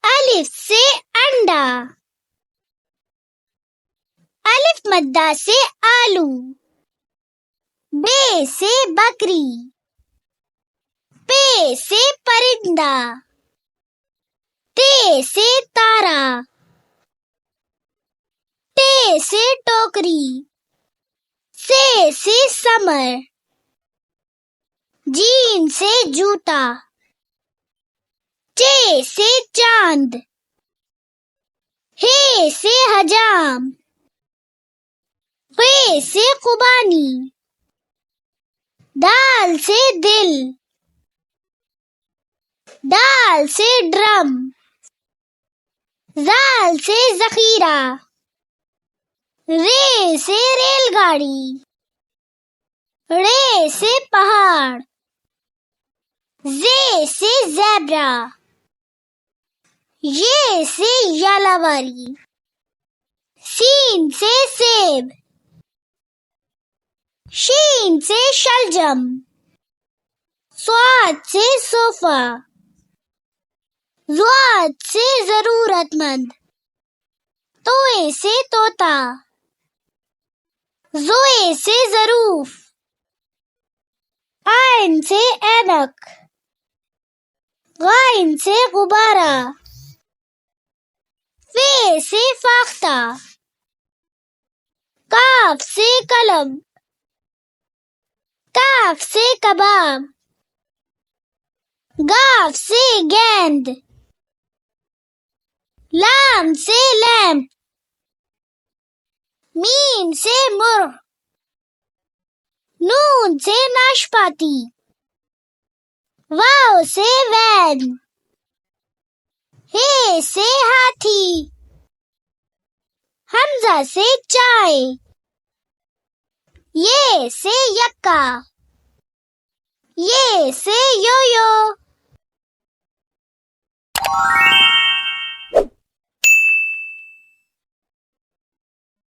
الف سے انڈا، الف مدہ سے آلو، بے سے بکری، پے سے پرندہ، تے سے تارا، ٹے سے ٹوکری، سے سمر، جیم سے جوتا، چے سے چاند، ہے سے حجام، قے سے قبانی، دال سے دل، ڈال سے ڈرم، زال سے ذخیرہ، رے سے ریل گاڑی، ڑے سے پہاڑ، زے سے زیبرا، یہ سے یالاواری، سین سے سیب، شین سے شلجم، صاد سے صوفہ، ضاد سے ضرورت مند، توئے سے طوطا، زوئے سے ظروف، عین سے اینک، غائن سے غبارہ، فے سے فاختہ، کاف سے قلم، کاف سے کباب، گاف سے گیند، لام سے لیمپ، میم سے مرغ، نون سے ناشپاتی، واو سے وین، ہے سے ہاتھی، حمزہ سے چائے، یہ سے یکا، یہ سے یو یو۔